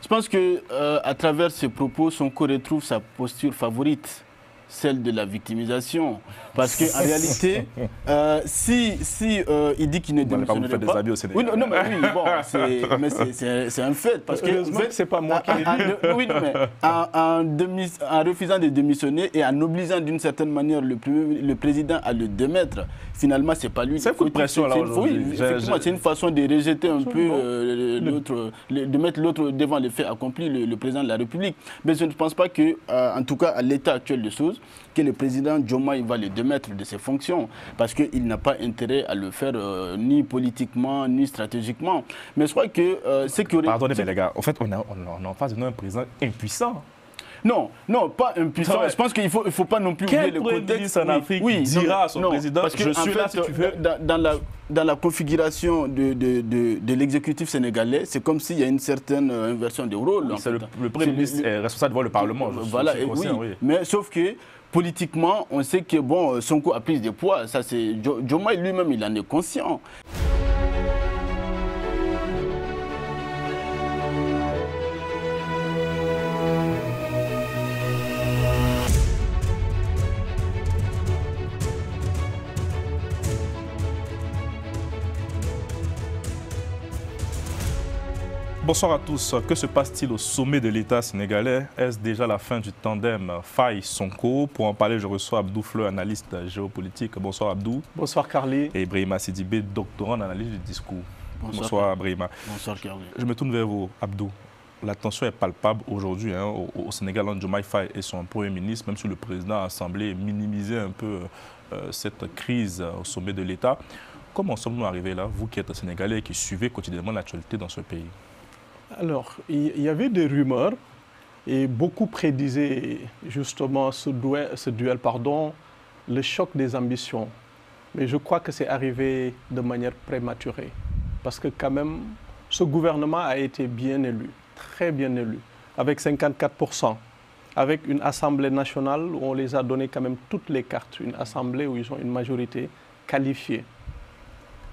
Je pense que à travers ses propos, Sonko retrouve sa posture favorite, celle de la victimisation. Parce qu'en réalité, il dit qu'il ne démissionnerait pas... des amis au Sénégal. Oui, non, mais oui, bon, c'est un fait. Parce que heureusement que c'est pas moi qui l'ai dit. Oui, non, mais en refusant de démissionner et en obligeant d'une certaine manière le président à le démettre, finalement, c'est pas lui. C'est un coup de pression là aujourd'hui. Oui, effectivement, c'est une façon de rejeter un peu l'autre, de mettre l'autre devant les faits accomplis, le président de la République. Mais je ne pense pas que, en tout cas, à l'état actuel des choses, que le président Diomaye va le démettre de ses fonctions, parce qu'il n'a pas intérêt à le faire ni politiquement, ni stratégiquement. Mais je crois que ce qui aurait... Pardonnez, mais les gars, en fait, on est en face d'un président impuissant. Non, pas impuissant. Je pense qu'il ne faut pas non plus oublier le contexte. En Afrique dira à son président, parce que je suis là si tu veux. Dans la configuration de l'exécutif sénégalais, c'est comme s'il y a une certaine inversion de rôle. Le Premier ministre est responsable devant le Parlement. Voilà, oui. Mais sauf que politiquement, on sait que bon, Sonko a pris des poids. Ça, c'est Diomaye lui-même, il en est conscient. Bonsoir à tous. Que se passe-t-il au sommet de l'État sénégalais? Est-ce déjà la fin du tandem Faye-Sonko? Pour en parler, je reçois Abdou Fleu, analyste géopolitique. Bonsoir Abdou. Bonsoir Carly. Et Brahima Sidibé, doctorant en analyse du discours. Bonsoir Brahima. Bonsoir Carly. Je me tourne vers vous, Abdou. La tension est palpable aujourd'hui au Sénégal entre Diomaye Faye et son Premier ministre, même si le président a semblé minimiser un peu cette crise au sommet de l'État. Comment sommes-nous arrivés là, vous qui êtes Sénégalais et qui suivez quotidiennement l'actualité dans ce pays? Alors, il y avait des rumeurs et beaucoup prédisaient justement ce duel, le choc des ambitions. Mais je crois que c'est arrivé de manière prématurée. Parce que quand même, ce gouvernement a été bien élu, très bien élu, avec 54%, avec une Assemblée nationale où on les a donné quand même toutes les cartes, une Assemblée où ils ont une majorité qualifiée.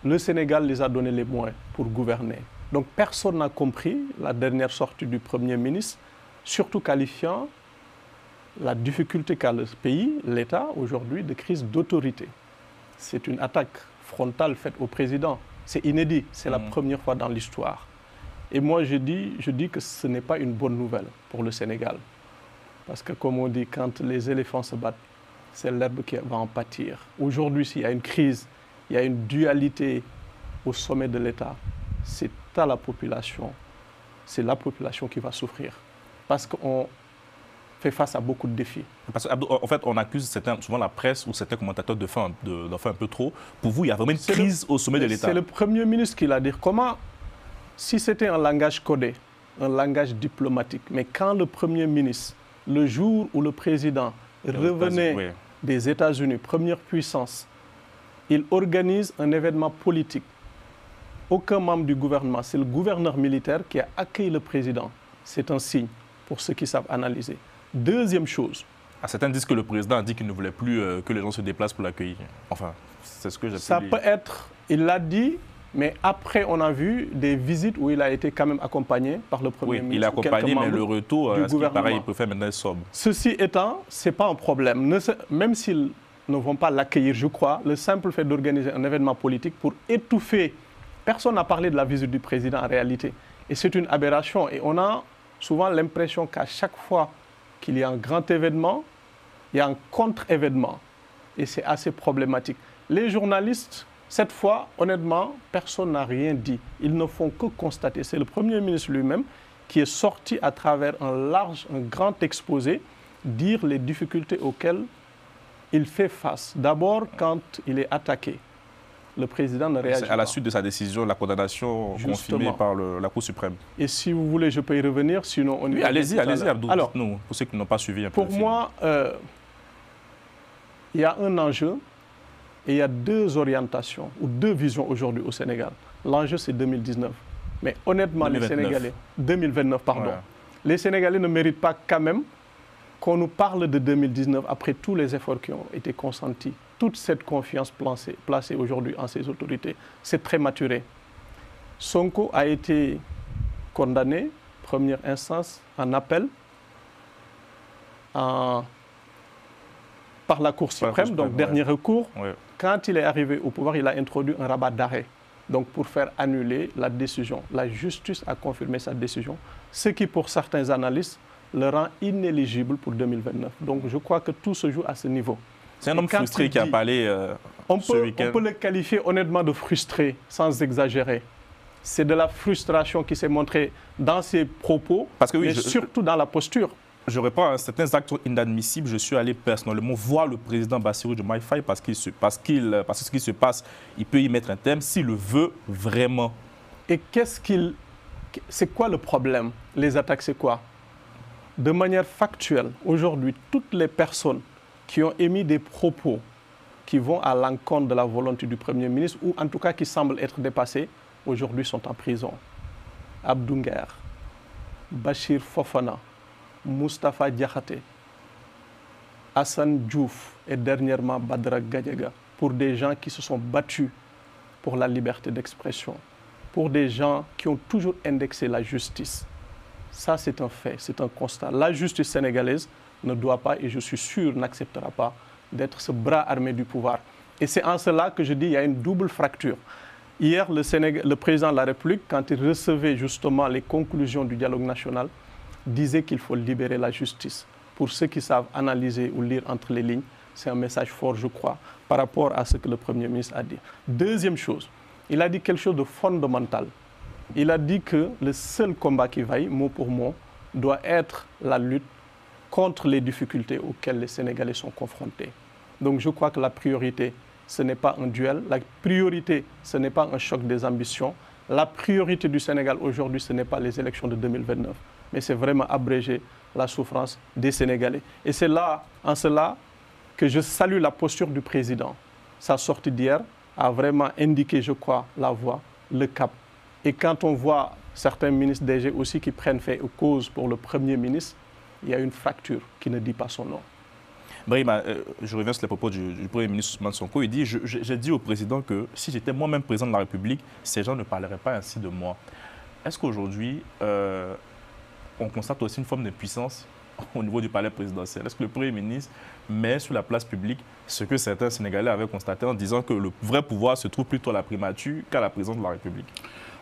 Le Sénégal les a donné les moyens pour gouverner. Donc personne n'a compris la dernière sortie du Premier ministre, surtout qualifiant la difficulté qu'a le pays, l'État, aujourd'hui, de crise d'autorité. C'est une attaque frontale faite au président. C'est inédit, c'est la première fois dans l'histoire. Et moi, je dis que ce n'est pas une bonne nouvelle pour le Sénégal. Parce que comme on dit, quand les éléphants se battent, c'est l'herbe qui va en pâtir. Aujourd'hui, s'il y a une crise, il y a une dualité au sommet de l'État, c'est à la population, c'est la population qui va souffrir. Parce qu'on fait face à beaucoup de défis. Parce qu'en fait, on accuse souvent la presse ou certains commentateurs d'en faire un peu trop. Pour vous, il y a vraiment une crise au sommet de l'État. C'est le Premier ministre qui l'a dit. Comment, si c'était un langage codé, un langage diplomatique, mais quand le Premier ministre, le jour où le président revenait des États-Unis, première puissance, il organise un événement politique. Aucun membre du gouvernement, c'est le gouverneur militaire qui a accueilli le président. C'est un signe pour ceux qui savent analyser. Deuxième chose. Certains disent que le président a dit qu'il ne voulait plus que les gens se déplacent pour l'accueillir. Enfin, c'est ce que j'ai pu Ça peut être, il l'a dit, mais après on a vu des visites où il a été quand même accompagné par le Premier ministre. Oui, il est accompagné, mais le retour, pareil, il peut faire maintenant sobre. Ceci étant, ce n'est pas un problème. Même s'ils ne vont pas l'accueillir, je crois, le simple fait d'organiser un événement politique pour étouffer. Personne n'a parlé de la visite du président en réalité. Et c'est une aberration. Et on a souvent l'impression qu'à chaque fois qu'il y a un grand événement, il y a un contre-événement. Et c'est assez problématique. Les journalistes, cette fois, honnêtement, personne n'a rien dit. Ils ne font que constater. C'est le Premier ministre lui-même qui est sorti à travers un grand exposé, dire les difficultés auxquelles il fait face. D'abord, quand il est attaqué. Le président ne réagit pas. À la suite de sa décision, la condamnation confirmée par la Cour suprême. Et si vous voulez, je peux y revenir, sinon on y va. Allez-y, Abdou. Alors, pour ceux qui n'ont pas suivi un peu. Pour moi, il y a un enjeu et il y a deux orientations ou deux visions aujourd'hui au Sénégal. L'enjeu, c'est 2019. Mais honnêtement, 2029. Les Sénégalais... 2029, pardon. Ouais. Les Sénégalais ne méritent pas quand même qu'on nous parle de 2019 après tous les efforts qui ont été consentis. Toute cette confiance placée aujourd'hui en ces autorités, c'est prématuré. Sonko a été condamné première instance, en appel, par la Cour suprême, donc dernier recours. Ouais. Quand il est arrivé au pouvoir, il a introduit un rabat d'arrêt, donc pour faire annuler la décision. La justice a confirmé sa décision, ce qui pour certains analystes le rend inéligible pour 2029. Donc je crois que tout se joue à ce niveau. C'est un homme frustré qui a parlé ce week-end. On peut le qualifier honnêtement de frustré, sans exagérer. C'est de la frustration qui s'est montrée dans ses propos, mais surtout dans la posture. Je réponds à certains actes inadmissibles. Je suis allé personnellement voir le président Bassirou Diomaye Faye parce que ce qui se passe, il peut y mettre un terme s'il le veut vraiment. Et c'est quoi le problème? Les attaques, c'est quoi? De manière factuelle, aujourd'hui, toutes les personnes qui ont émis des propos qui vont à l'encontre de la volonté du Premier ministre, ou en tout cas qui semblent être dépassés, aujourd'hui sont en prison. Abdou Nguer, Bachir Fofana, Moustapha Diakhaté, Hassan Diouf et dernièrement Badra Gadiaga, pour des gens qui se sont battus pour la liberté d'expression, pour des gens qui ont toujours indexé la justice. Ça, c'est un fait, c'est un constat. La justice sénégalaise ne doit pas, et je suis sûr, n'acceptera pas d'être ce bras armé du pouvoir. Et c'est en cela que je dis qu'il y a une double fracture. Hier, le président de la République, quand il recevait justement les conclusions du dialogue national, disait qu'il faut libérer la justice. Pour ceux qui savent analyser ou lire entre les lignes, c'est un message fort, je crois, par rapport à ce que le Premier ministre a dit. Deuxième chose, il a dit quelque chose de fondamental. Il a dit que le seul combat qui vaille, mot pour mot, doit être la lutte contre les difficultés auxquelles les Sénégalais sont confrontés. Donc je crois que la priorité, ce n'est pas un duel. La priorité, ce n'est pas un choc des ambitions. La priorité du Sénégal aujourd'hui, ce n'est pas les élections de 2029, mais c'est vraiment abréger la souffrance des Sénégalais. Et c'est là, en cela, que je salue la posture du président. Sa sortie d'hier a vraiment indiqué, je crois, la voie, le cap. Et quand on voit certains ministres DG aussi qui prennent fait aux causes pour le Premier ministre, il y a une fracture qui ne dit pas son nom. Brahima, je reviens sur les propos du Premier ministre Ousmane Sonko. Il dit, j'ai dit au président que si j'étais moi-même président de la République, ces gens ne parleraient pas ainsi de moi. Est-ce qu'aujourd'hui, on constate aussi une forme d'impuissance au niveau du palais présidentiel? Est-ce que le Premier ministre met sur la place publique ce que certains Sénégalais avaient constaté en disant que le vrai pouvoir se trouve plutôt à la primature qu'à la présidence de la République?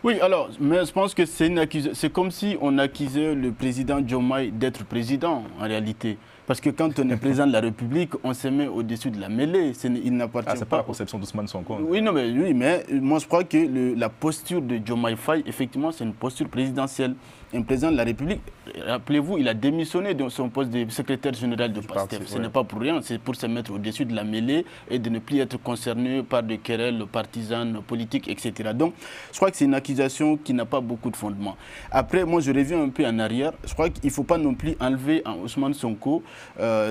Oui, alors, mais je pense que c'est comme si on accusait le président Diomaye d'être président, en réalité. Parce que quand on est président de la République, on se met au-dessus de la mêlée. Il n'appartient c'est pas la conception d'Ousmane Sonko. Oui, non, mais moi je crois que la posture de Diomaye Faye, effectivement, c'est une posture présidentielle. Un président de la République, rappelez-vous, il a démissionné de son poste de secrétaire général de PASTEF. Ce n'est pas pour rien, c'est pour se mettre au-dessus de la mêlée et de ne plus être concerné par des querelles partisanes, politiques, etc. Donc, je crois que c'est une accusation qui n'a pas beaucoup de fondement. Après, moi, je reviens un peu en arrière. Je crois qu'il ne faut pas non plus enlever à Ousmane Sonko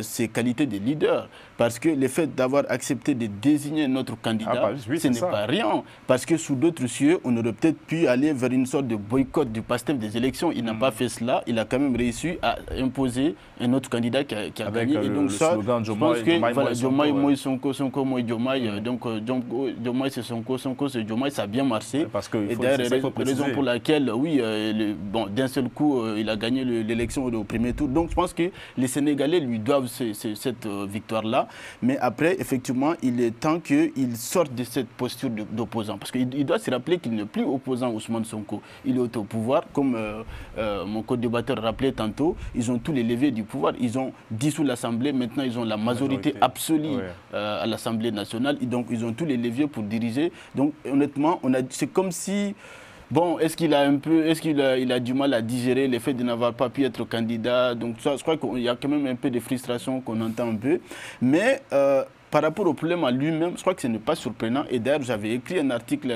ses qualités de leader. Parce que le fait d'avoir accepté de désigner notre candidat, ce n'est pas rien. Parce que sous d'autres cieux, on aurait peut-être pu aller vers une sorte de boycott du PASTEF des élections. Il n'a pas fait cela. Il a quand même réussi à imposer un autre candidat qui a gagné. Et donc ça, je pense que Diomaye, Moï, Sonko, Sonko, Moï, Diomaye. Donc Diomaye, c'est Sonko, Sonko, c'est Diomaye. Ça a bien marché. Et d'ailleurs, raison pour laquelle, oui, d'un seul coup, il a gagné l'élection au premier tour. Donc je pense que les Sénégalais lui doivent cette victoire-là. Mais après, effectivement, il est temps qu'il sorte de cette posture d'opposant. Parce qu'il doit se rappeler qu'il n'est plus opposant Ousmane Sonko. Il est au pouvoir, comme mon co-débatteur rappelait tantôt. Ils ont tous les leviers du pouvoir. Ils ont dissous l'Assemblée. Maintenant, ils ont la majorité absolue à l'Assemblée nationale. Et donc, ils ont tous les leviers pour diriger. Donc, honnêtement, c'est comme si... Bon, est-ce qu'il a du mal à digérer le fait de n'avoir pas pu être candidat? Donc ça, je crois qu'il y a quand même un peu de frustration qu'on entend un peu. Mais par rapport au problème à lui-même, je crois que ce n'est pas surprenant. Et d'ailleurs, j'avais écrit un article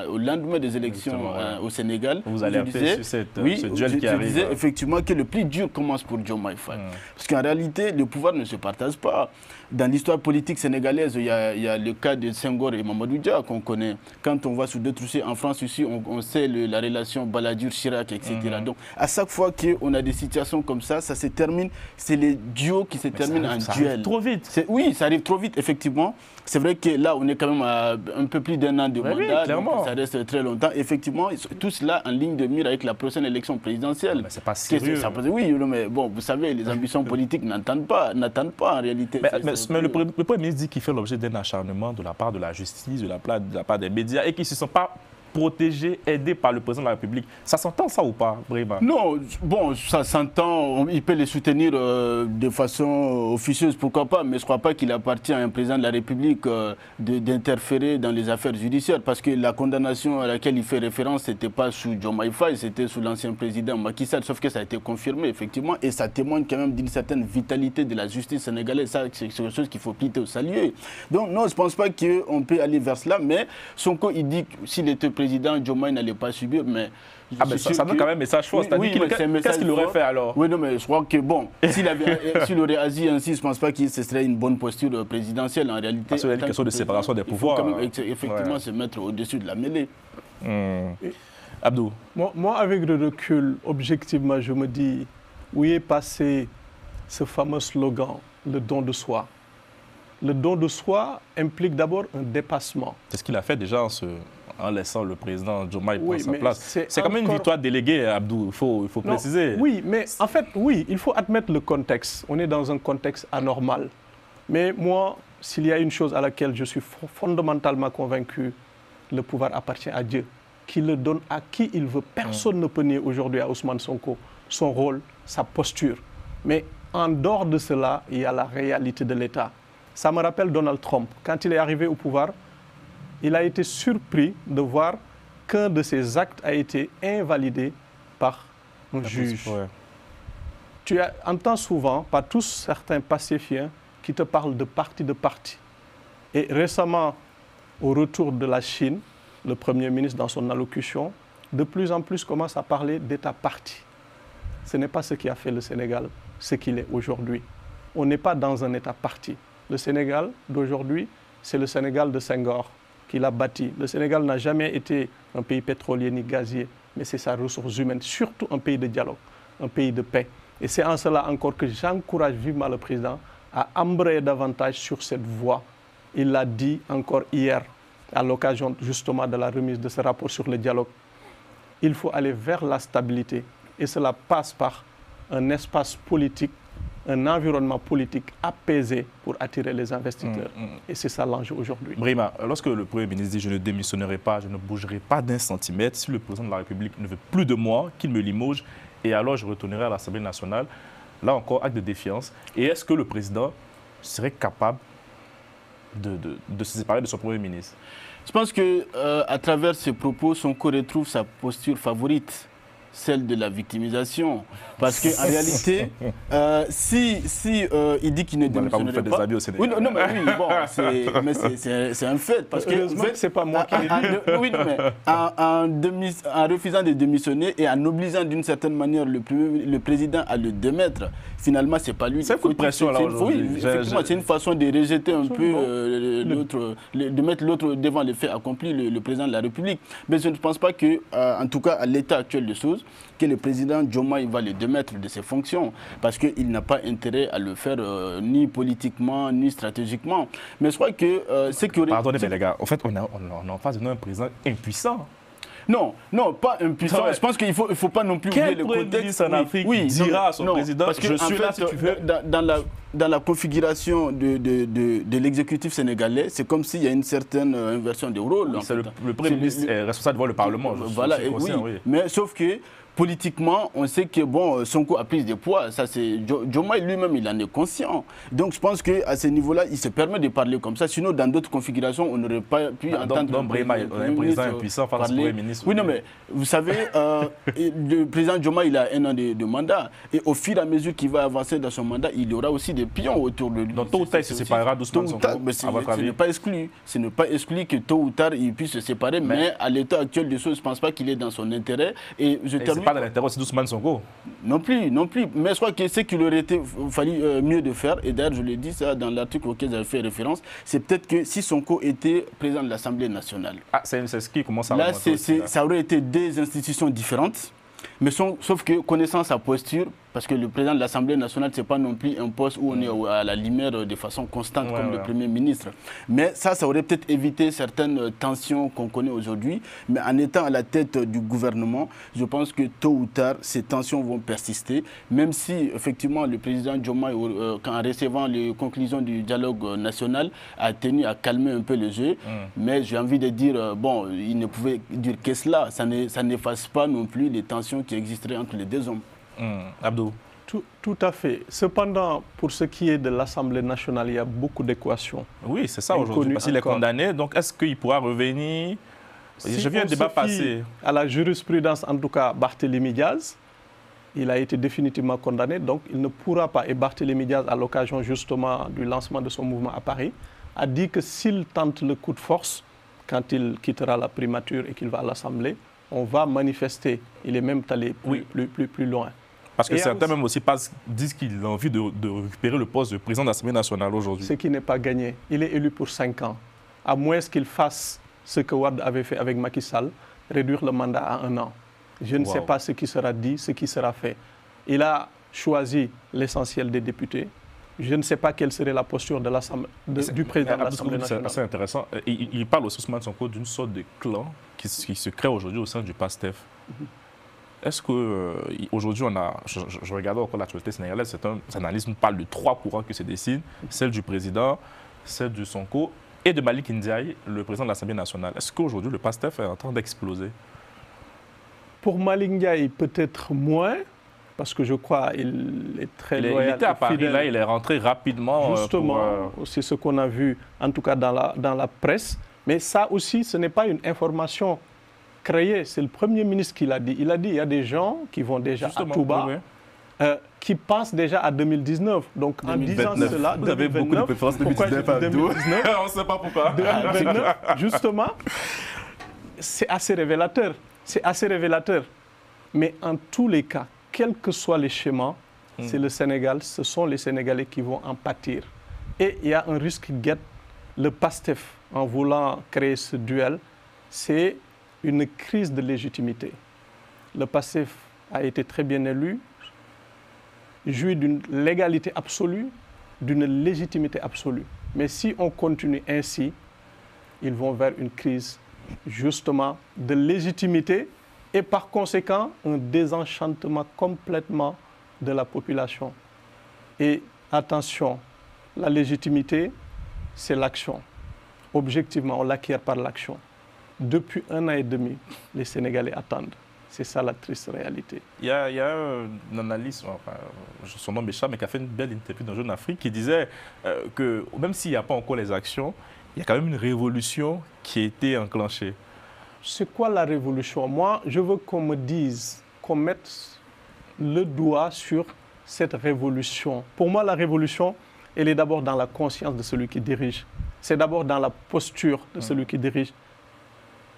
au lendemain des élections au Sénégal. Vous allez appeler sur ce duel qui arrive. Je disais effectivement que le plus dur commence pour Diomaye Faye. Parce qu'en réalité, le pouvoir ne se partage pas. Dans l'histoire politique sénégalaise, il y a le cas de Senghor et Mamadou Dia qu'on connaît. Quand on voit sur d'autres dossiers, en France ici, on sait la relation Balladur-Chirac, etc. Donc, à chaque fois qu'on a des situations comme ça se termine, c'est les duos qui se terminent en duel. Trop vite. Oui, ça arrive trop vite. vite, effectivement. C'est vrai que là, on est quand même à un peu plus d'1 an de mandat, donc ça reste très longtemps. Effectivement, tout cela en ligne de mire avec la prochaine élection présidentielle. Mais c'est pas sérieux. Oui, mais bon, vous savez, les ambitions politiques n'attendent pas en réalité. Mais le Premier ministre dit qu'il fait l'objet d'un acharnement de la part de la justice, de la part des médias, et qu'ils ne se sont pas protégés, aidés par le président de la République. Ça s'entend ça ou pas, vraiment? Non, bon, ça s'entend, il peut les soutenir de façon officieuse, pourquoi pas, mais je ne crois pas qu'il appartient à un président de la République d'interférer dans les affaires judiciaires, parce que la condamnation à laquelle il fait référence, ce n'était pas sous Diomaye Faye, c'était sous l'ancien président Macky Sall, sauf que ça a été confirmé, effectivement, et ça témoigne quand même d'une certaine vitalité de la justice sénégalaise. Ça, c'est quelque chose qu'il faut plutôt saluer. Donc non, je ne pense pas qu'on peut aller vers cela, mais Sonko, il dit que s'il était président, Diomaye n'allait pas subir, mais... ça donne quand même un message fort. Qu'est-ce qu'il aurait fait alors? Oui, non, mais je crois que bon, s'il aurait agi ainsi, je ne pense pas que ce serait une bonne posture présidentielle en réalité. Parce qu'il y a une question de séparation des pouvoirs. Il faut quand même effectivement se mettre au-dessus de la mêlée. Abdou? Moi, avec le recul, objectivement, je me dis, où est passé ce fameux slogan, le don de soi? Le don de soi implique d'abord un dépassement. C'est ce qu'il a fait déjà en laissant le président Diomaye prendre sa place. C'est quand même une victoire déléguée, Abdou, il faut préciser. Oui, mais en fait, oui, il faut admettre le contexte. On est dans un contexte anormal. Mais moi, s'il y a une chose à laquelle je suis fondamentalement convaincu, le pouvoir appartient à Dieu, qui le donne à qui il veut. Personne ne peut nier aujourd'hui à Ousmane Sonko son rôle, sa posture. Mais en dehors de cela, il y a la réalité de l'État. Ça me rappelle Donald Trump. Quand il est arrivé au pouvoir, il a été surpris de voir qu'un de ses actes a été invalidé par un juge. Tu entends souvent, pas tous, certains pacifiens qui te parlent de parti. Et récemment, au retour de la Chine, le Premier ministre, dans son allocution, de plus en plus commence à parler d'État-parti. Ce n'est pas ce qui a fait le Sénégal, ce qu'il est aujourd'hui. On n'est pas dans un État-parti. Le Sénégal d'aujourd'hui, c'est le Sénégal de Senghor qui l'a bâti. Le Sénégal n'a jamais été un pays pétrolier ni gazier, mais c'est sa ressource humaine, surtout un pays de dialogue, un pays de paix. Et c'est en cela encore que j'encourage vivement le président à embrayer davantage sur cette voie. Il l'a dit encore hier, à l'occasion justement de la remise de ce rapport sur le dialogue. Il faut aller vers la stabilité et cela passe par un espace politique, un environnement politique apaisé pour attirer les investisseurs. Et c'est ça l'enjeu aujourd'hui. Brima, lorsque le Premier ministre dit « je ne démissionnerai pas, je ne bougerai pas d'un centimètre, si le président de la République ne veut plus de moi, qu'il me limoge, et alors je retournerai à l'Assemblée nationale », là encore, acte de défiance. Et est-ce que le président serait capable de se séparer de son Premier ministre? Je pense qu'à travers ces propos, Sonko retrouve sa posture favorite, celle de la victimisation. Parce qu'en réalité, il dit qu'il ne démissionnerait pas... des au Sénégal. Oui, non, mais oui, bon, c'est un fait. Parce que c'est pas moi qui l'ai dit. Oui, mais en refusant de démissionner et en obligeant d'une certaine manière le président à le démettre, finalement, c'est pas lui. C'est un coup de pression, là, aujourd'hui. Oui, effectivement, c'est une façon de rejeter un peu l'autre, de mettre l'autre devant les faits accomplis, le président de la République. Mais je ne pense pas que, en tout cas, à l'état actuel des choses, que le président Diomaye va le démettre de ses fonctions, parce qu'il n'a pas intérêt à le faire ni politiquement, ni stratégiquement. Mais je crois que c'est que... Pardonnez, mais les gars, en fait, on est en face d'un président impuissant. Non, pas impuissant. Je pense qu'il ne faut pas non plus oublier le contexte. En Afrique dira à son président, parce que je suis là si tu veux. Dans la configuration de l'exécutif sénégalais, c'est comme s'il y a une certaine inversion des rôles. Le Premier ministre est responsable devant le Parlement. Voilà, oui. Mais sauf que politiquement, on sait que bon, Sonko a plus de poids. Ça, c'est Diomaye lui-même, il en est conscient. Donc, je pense qu'à ce niveau-là, il se permet de parler comme ça. Sinon, dans d'autres configurations, on n'aurait pas pu entendre. Donc, Brema, un président impuissant face au Premier ministre. Oui, non, mais vous savez, le président Diomaye, il a 1 an de mandat. Et au fur et à mesure qu'il va avancer dans son mandat, il y aura aussi des pions autour de lui. Donc, tôt ou tard, il se séparera d'Ousmane Sonko, à votre avis? Ce n'est pas exclu que tôt ou tard, il puisse se séparer. Mais à l'état actuel des choses, je ne pense pas qu'il est dans son intérêt. Et je termine. Pas dans l'intérêt aussi d'Ousmane Sonko. Non plus. Mais je crois que ce qu'il aurait fallu mieux de faire, et d'ailleurs je l'ai dit ça dans l'article auquel j'avais fait référence, c'est peut-être que si Sonko était président de l'Assemblée nationale. Ah, c'est ce qui commence à là, ça aurait été des institutions différentes. Mais sauf que, connaissant sa posture, parce que le président de l'Assemblée nationale, ce n'est pas non plus un poste où on est à la lumière de façon constante comme le Premier ministre. Mais ça aurait peut-être évité certaines tensions qu'on connaît aujourd'hui. Mais en étant à la tête du gouvernement, je pense que tôt ou tard, ces tensions vont persister. Même si, effectivement, le président Diomaye, en recevant les conclusions du dialogue national, a tenu à calmer un peu le jeu. Mais j'ai envie de dire, bon, il ne pouvait dire que cela. Ça n'efface pas non plus les tensions qui existeraient entre les deux hommes. Abdou. Tout à fait. Cependant, pour ce qui est de l'Assemblée nationale, il y a beaucoup d'équations. Oui, c'est ça aujourd'hui, parce qu'il est condamné. Donc, est-ce qu'il pourra revenir? Je viens un débat passé. À la jurisprudence, en tout cas, Barthélémy Diaz, il a été définitivement condamné, donc il ne pourra pas. Et Barthélémy Diaz, à l'occasion justement du lancement de son mouvement à Paris, a dit que s'il tente le coup de force, quand il quittera la primature et qu'il va à l'Assemblée, on va manifester. Il est même allé plus loin. Parce que certains même aussi disent qu'il a envie de récupérer le poste de président de l'Assemblée nationale aujourd'hui. Ce qui n'est pas gagné. Il est élu pour 5 ans. À moins qu'il fasse ce que Wade avait fait avec Macky Sall, réduire le mandat à 1 an. Je ne sais pas ce qui sera dit, ce qui sera fait. Il a choisi l'essentiel des députés. Je ne sais pas quelle serait la posture de du président de l'Assemblée nationale. C'est intéressant. Il parle aussi, Ousmane Sonko, d'une sorte de clan qui se crée aujourd'hui au sein du PASTEF. Est-ce qu'aujourd'hui, je regardais encore l'actualité sénégalaise, certains analystes nous parlent de 3 courants qui se dessinent, celle du président, celle du Sonko et de Malick Ndiaye, le président de l'Assemblée nationale. Est-ce qu'aujourd'hui, le PASTEF est en train d'exploser? Pour Malick Ndiaye, peut-être moins, parce que je crois qu'il est très loyal. Il était à Paris, là, il est rentré rapidement. Justement, c'est ce qu'on a vu, en tout cas dans la presse. Mais ça aussi, ce n'est pas une information créée. C'est le Premier ministre qui l'a dit. Il a dit qu'il y a des gens qui vont déjà à Touba, qui pensent déjà à 2019. Donc, 2029. En disant cela, vous avez beaucoup de préférences 2019 à 2019. On ne sait pas pourquoi. 2029, justement, c'est assez révélateur. C'est assez révélateur. Mais en tous les cas, quels que soient les schémas, c'est le Sénégal, ce sont les Sénégalais qui vont en pâtir. Et il y a un risque qui guette le PASTEF en voulant créer ce duel, c'est une crise de légitimité. Le PASTEF a été très bien élu, jouit d'une légalité absolue, d'une légitimité absolue. Mais si on continue ainsi, ils vont vers une crise justement de légitimité et par conséquent un désenchantement complètement de la population. Et attention, la légitimité, c'est l'action. Objectivement, on l'acquiert par l'action. Depuis 1 an et demi, les Sénégalais attendent. C'est ça la triste réalité. Il y a un analyste, enfin, son nom m'échappe, mais qui a fait une belle interview dans Jeune Afrique, qui disait que même s'il n'y a pas encore les actions, il y a quand même une révolution qui a été enclenchée. C'est quoi la révolution? Moi, je veux qu'on me dise, qu'on mette le doigt sur cette révolution. Pour moi, la révolution, elle est d'abord dans la conscience de celui qui dirige. C'est d'abord dans la posture de celui qui dirige.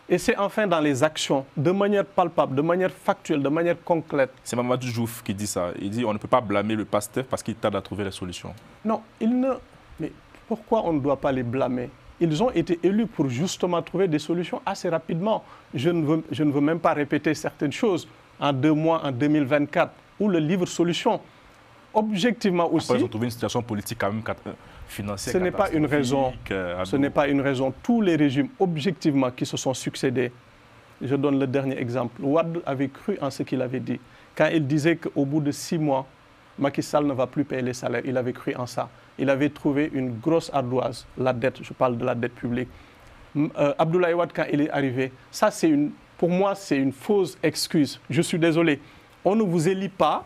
Et c'est enfin dans les actions, de manière palpable, de manière factuelle, de manière concrète. C'est Mamadou Diouf qui dit ça. Il dit on ne peut pas blâmer le PASTEF parce qu'il tarde à trouver les solutions. Non, mais pourquoi on ne doit pas les blâmer? Ils ont été élus pour justement trouver des solutions assez rapidement. Je ne veux même pas répéter certaines choses. En 2 mois, en 2024, ou le livre solution. Objectivement aussi... Après, ils ont trouvé une situation politique quand même financière. Ce n'est pas une raison. Ce n'est pas une raison. Tous les régimes, objectivement, qui se sont succédés, je donne le dernier exemple. Wade avait cru en ce qu'il avait dit. Quand il disait qu'au bout de 6 mois, Macky Sall ne va plus payer les salaires, il avait cru en ça. Il avait trouvé une grosse ardoise, la dette, je parle de la dette publique. Abdoulaye Wade, quand il est arrivé, ça pour moi, c'est une fausse excuse. Je suis désolé. On ne vous élit pas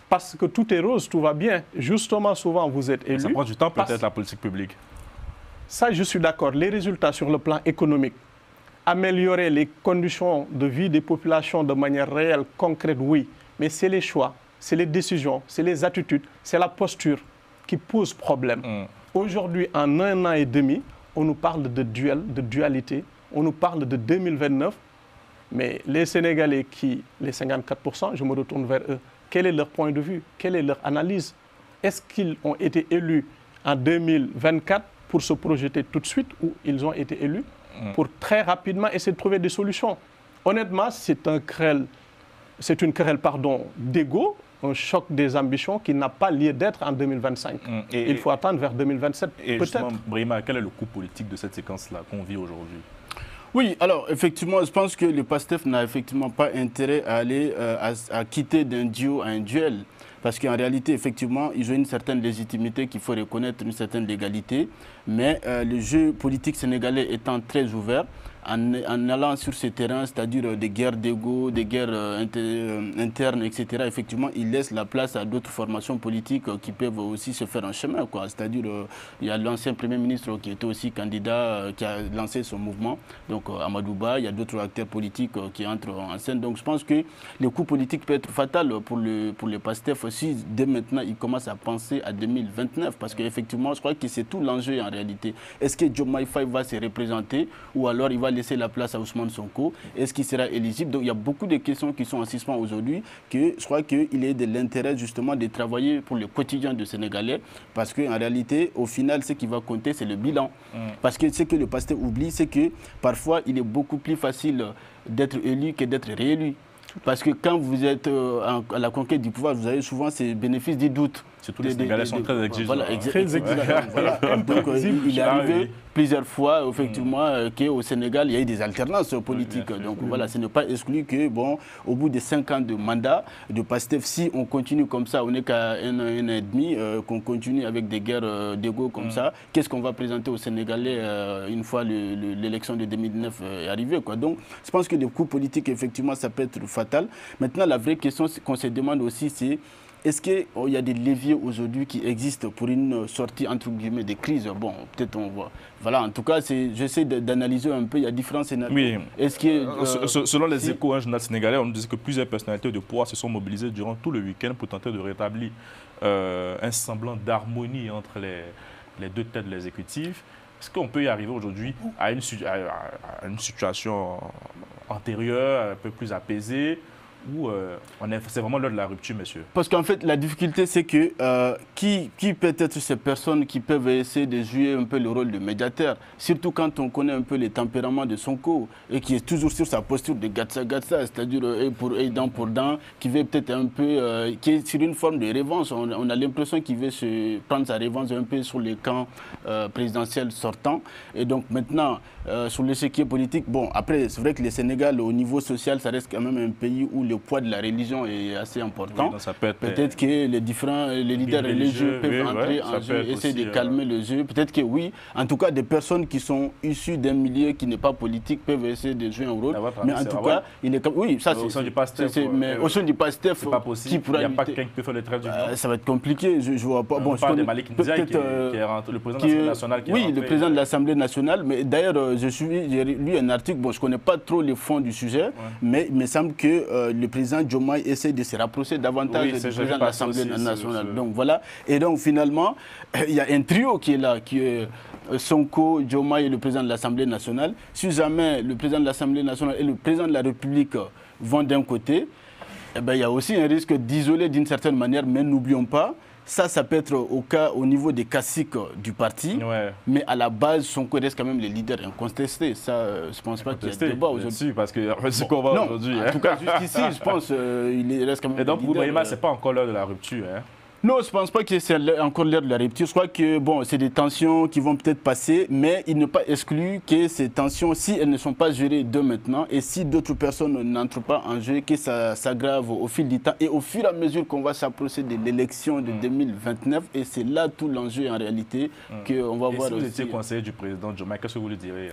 parce que tout est rose, tout va bien. Justement, souvent, vous êtes élu. Ça prend du temps peut-être, la politique publique. Ça, je suis d'accord. Les résultats sur le plan économique, améliorer les conditions de vie des populations de manière réelle, concrète, oui. Mais c'est les choix, c'est les décisions, c'est les attitudes, c'est la posture qui pose problème. Aujourd'hui, en 1 an et demi, on nous parle de duel, de dualité, on nous parle de 2029, mais les Sénégalais les 54%, je me retourne vers eux, quel est leur point de vue? Quelle est leur analyse? Est-ce qu'ils ont été élus en 2024 pour se projeter tout de suite ou ils ont été élus pour très rapidement essayer de trouver des solutions? Honnêtement, c'est un crêle c'est une querelle, pardon, d'ego, un choc des ambitions qui n'a pas lieu d'être en 2025. Il faut attendre vers 2027, peut-être. Brahima, quel est le coût politique de cette séquence-là qu'on vit aujourd'hui? Oui, alors effectivement, je pense que le PASTEF n'a effectivement pas intérêt à aller à quitter d'un duo à un duel. Parce qu'en réalité, effectivement, ils ont une certaine légitimité qu'il faut reconnaître, une certaine légalité. Mais le jeu politique sénégalais étant très ouvert, en allant sur ces terrains, c'est-à-dire des guerres d'ego, des guerres internes, etc., effectivement, il laisse la place à d'autres formations politiques qui peuvent aussi se faire un chemin. C'est-à-dire, il y a l'ancien Premier ministre qui était aussi candidat, qui a lancé son mouvement, donc Amadouba, il y a d'autres acteurs politiques qui entrent en scène. Donc je pense que le coup politique peut être fatal pour le PASTEF aussi. Dès maintenant, il commence à penser à 2029, parce qu'effectivement, je crois que c'est tout l'enjeu en réalité. Est-ce que Diomaye Faye va se représenter, ou alors il va laisser la place à Ousmane Sonko? Est-ce qu'il sera éligible? Donc il y a beaucoup de questions qui sont en suspens aujourd'hui, que je crois qu'il est de l'intérêt justement de travailler pour le quotidien de Sénégalais, parce qu'en réalité, au final, ce qui va compter, c'est le bilan. Parce que ce que le PASTEF oublie, c'est que parfois, il est beaucoup plus facile d'être élu que d'être réélu. Parce que quand vous êtes à la conquête du pouvoir, vous avez souvent ces bénéfices du doute. Surtout les Sénégalais sont très exigeants. Voilà, très exigeants. Voilà. Donc il est arrivé plusieurs fois, effectivement, qu'au Sénégal, il y a eu des alternances politiques. Donc voilà, ce n'est pas exclu que, bon, au bout de 5 ans de mandat de PASTEF, si on continue comme ça, on n'est qu'à un an et demi, qu'on continue avec des guerres d'ego comme ça, qu'est-ce qu'on va présenter aux Sénégalais une fois l'élection de 2009 est arrivée, quoi. Donc je pense que le coup politique, effectivement, ça peut être fatal. Maintenant, la vraie question qu'on se demande aussi, c'est est-ce qu'il y a des leviers aujourd'hui qui existent pour une sortie, entre guillemets, des crises? Bon, peut-être on voit. Voilà, en tout cas, j'essaie d'analyser un peu, il y a différents scénarios. Oui, est-ce que, selon les échos, un journal sénégalais, on nous dit que plusieurs personnalités de pouvoir se sont mobilisées durant tout le week-end pour tenter de rétablir un semblant d'harmonie entre les deux têtes de l'exécutif. Est-ce qu'on peut y arriver aujourd'hui à une situation antérieure, un peu plus apaisée, ou c'est vraiment l'heure de la rupture, monsieur? Parce qu'en fait, la difficulté, c'est que qui peut être ces personnes qui peuvent essayer de jouer un peu le rôle de médiateur, surtout quand on connaît un peu les tempéraments de Sonko et qui est toujours sur sa posture de gatsa-gatsa, c'est-à-dire dent pour dent, qui veut peut-être un peu, qui est sur une forme de revanche. On a l'impression qu'il veut se prendre sa revanche un peu sur les camps présidentiels sortants. Et donc maintenant, sur l'échiquier politique, bon, après, c'est vrai que le Sénégal, au niveau social, ça reste quand même un pays où le poids de la religion est assez important. Oui, peut-être que les leaders religieux peuvent entrer en jeu, essayer de calmer le jeu. Peut-être que oui. En tout cas, des personnes qui sont issues d'un milieu qui n'est pas politique peuvent essayer de jouer un rôle. Mais en tout cas, il est oui, ça c'est au sein du PASTEF. Mais au sein du PASTEF, c'est pas possible. Il n'y a pas quelqu'un qui peut faire le trêve du ça va être compliqué. Je vois pas. Bon, je parle de Malik Ndiaye, qui est rentré, le président de l'Assemblée nationale. Oui, le président de l'Assemblée nationale. Mais d'ailleurs, j'ai lu un article. Bon, je connais pas trop le fond du sujet, mais il me semble que le président Diomaye essaie de se rapprocher davantage du président de l'Assemblée nationale. Donc voilà. Et donc finalement, il y a un trio qui est là, qui est Sonko, Diomaye et le président de l'Assemblée nationale. Si jamais le président de l'Assemblée nationale et le président de la République vont d'un côté, eh ben, il y a aussi un risque d'isoler d'une certaine manière, mais n'oublions pas, ça peut être au niveau des caciques du parti, mais à la base, Sonko reste quand même le leader incontesté. Ça, je ne pense pas qu'il y ait débat aujourd'hui. Parce que c'est qu'on va aujourd'hui. En tout cas, jusqu'ici, je pense qu'il reste quand même. Et donc, pour Brahima, ce n'est pas encore l'heure de la rupture. Non, je ne pense pas que c'est encore l'heure de la rupture. Je crois que bon, c'est des tensions qui vont peut-être passer, mais il n'est pas exclu que ces tensions, si elles ne sont pas gérées de maintenant et si d'autres personnes n'entrent pas en jeu, que ça s'aggrave au fil du temps et au fur et à mesure qu'on va s'approcher de l'élection de 2029. Et c'est là tout l'enjeu en réalité qu'on va voir. Si vous étiez conseiller du président Diomaye, qu'est-ce que vous lui direz?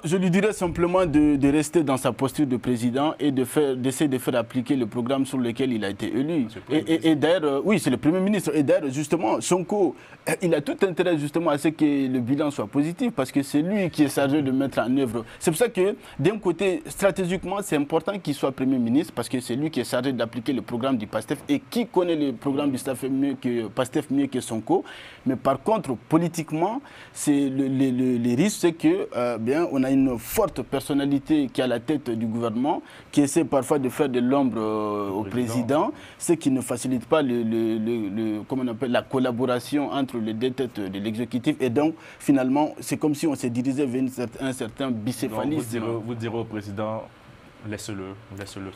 Je lui dirais simplement de rester dans sa posture de président et d'essayer de faire appliquer le programme sur lequel il a été élu. Et d'ailleurs, oui, c'est le Premier ministre. Et d'ailleurs, justement, Sonko, il a tout intérêt justement à ce que le bilan soit positif parce que c'est lui qui est chargé de mettre en œuvre. C'est pour ça que, d'un côté, stratégiquement, c'est important qu'il soit Premier ministre parce que c'est lui qui est chargé d'appliquer le programme du PASTEF et qui connaît le programme du PASTEF mieux que Sonko. Mais par contre, politiquement, les risques, c'est que, on a une forte personnalité qui est à la tête du gouvernement, qui essaie parfois de faire de l'ombre au président, ce qui ne facilite pas comment on appelle, la collaboration entre les deux têtes de l'exécutif. Et donc, finalement, c'est comme si on se dirigeait vers un certain bicéphalisme. Donc vous direz au président, Laisse-le.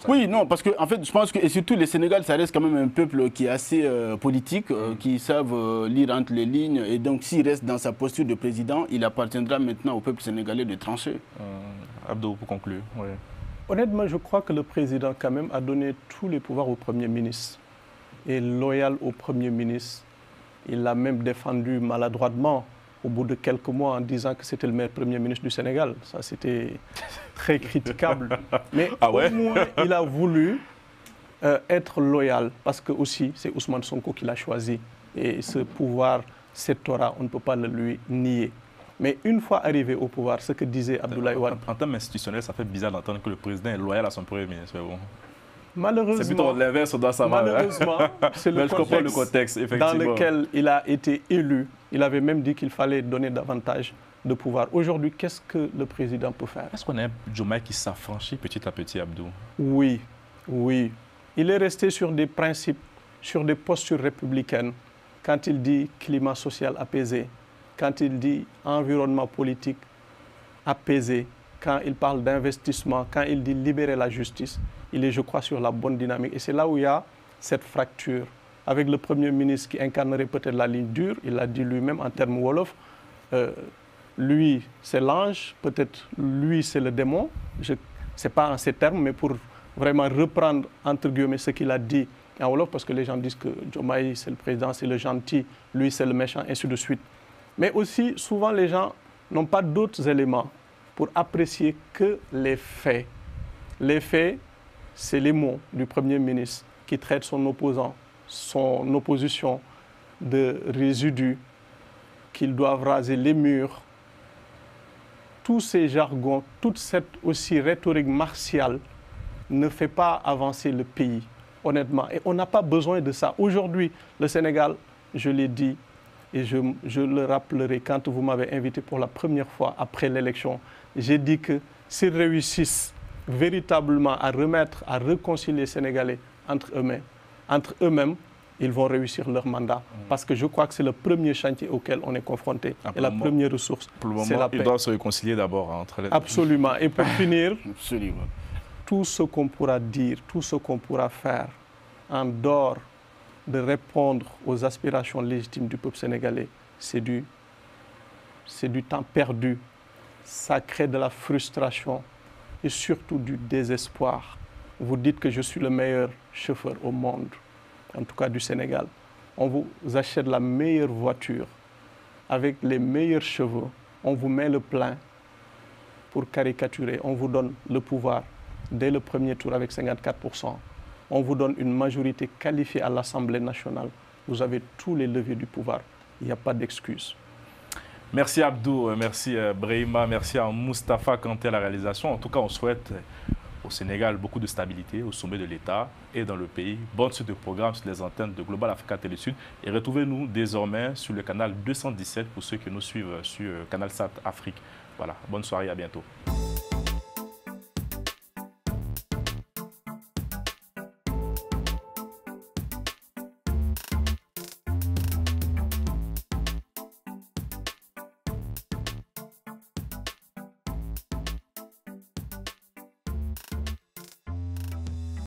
Oui, non, parce que en fait, je pense que, et surtout les Sénégal, ça reste quand même un peuple qui est assez politique, qui savent lire entre les lignes. Et donc, s'il reste dans sa posture de président, il appartiendra maintenant au peuple sénégalais de trancher. Abdou, pour conclure. Oui. Honnêtement, je crois que le président, quand même, a donné tous les pouvoirs au Premier ministre. Et loyal au Premier ministre, il l'a même défendu maladroitement au bout de quelques mois en disant que c'était le meilleur Premier ministre du Sénégal. Ça, c'était très critiquable. Mais au moins, il a voulu être loyal parce que aussi, c'est Ousmane Sonko qui l'a choisi. Et ce pouvoir, cette Torah, on ne peut pas le lui nier. Mais une fois arrivé au pouvoir, ce que disait Abdoulaye Wade... En termes institutionnels, ça fait bizarre d'entendre que le président est loyal à son Premier ministre. Mais bon. Malheureusement, c'est plutôt l'inverse, on doit savoir. Malheureusement, c'est le contexte dans lequel il a été élu. Il avait même dit qu'il fallait donner davantage de pouvoir. Aujourd'hui, qu'est-ce que le président peut faire? Est-ce qu'on a un Diomaye qui s'affranchit petit à petit, Abdou? Oui, oui. Il est resté sur des principes, sur des postures républicaines. Quand il dit climat social apaisé, quand il dit environnement politique apaisé, quand il parle d'investissement, quand il dit libérer la justice, il est, je crois, sur la bonne dynamique. Et c'est là où il y a cette fracture. Avec le Premier ministre qui incarnerait peut-être la ligne dure, il l'a dit lui-même en termes Wolof, lui, c'est l'ange, peut-être lui, c'est le démon. Ce n'est pas en ces termes, mais pour vraiment reprendre, entre guillemets, ce qu'il a dit en Wolof, parce que les gens disent que Diomaye, c'est le président, c'est le gentil, lui, c'est le méchant, ainsi de suite. Mais aussi, souvent, les gens n'ont pas d'autres éléments pour apprécier que les faits. Les faits, c'est les mots du Premier ministre qui traite son opposant, son opposition de résidus, qu'ils doivent raser les murs. Tous ces jargons, toute cette aussi rhétorique martiale ne fait pas avancer le pays, honnêtement. Et on n'a pas besoin de ça. Aujourd'hui, le Sénégal, je l'ai dit, et je le rappellerai quand vous m'avez invité pour la première fois après l'élection, j'ai dit que s'ils réussissent véritablement à remettre, à réconcilier les Sénégalais entre eux-mêmes, ils vont réussir leur mandat. Parce que je crois que c'est le premier chantier auquel on est confronté. Et la première ressource, c'est la paix. Ils doivent se réconcilier d'abord entre les... Absolument. Et pour finir, tout ce qu'on pourra dire, tout ce qu'on pourra faire en dehors de répondre aux aspirations légitimes du peuple sénégalais, c'est du temps perdu. Ça crée de la frustration et surtout du désespoir. Vous dites que je suis le meilleur chauffeur au monde, en tout cas du Sénégal. On vous achète la meilleure voiture avec les meilleurs cheveux. On vous met le plein pour caricaturer. On vous donne le pouvoir dès le premier tour avec 54%. On vous donne une majorité qualifiée à l'Assemblée nationale. Vous avez tous les leviers du pouvoir. Il n'y a pas d'excuse. Merci Abdou, merci Brahima, merci à Moustapha Kanté à la réalisation. En tout cas, on souhaite au Sénégal beaucoup de stabilité au sommet de l'État et dans le pays. Bonne suite de programme sur les antennes de Global Africa Télésud. Et retrouvez-nous désormais sur le canal 217 pour ceux qui nous suivent sur Canal Sat Afrique. Voilà, bonne soirée, à bientôt.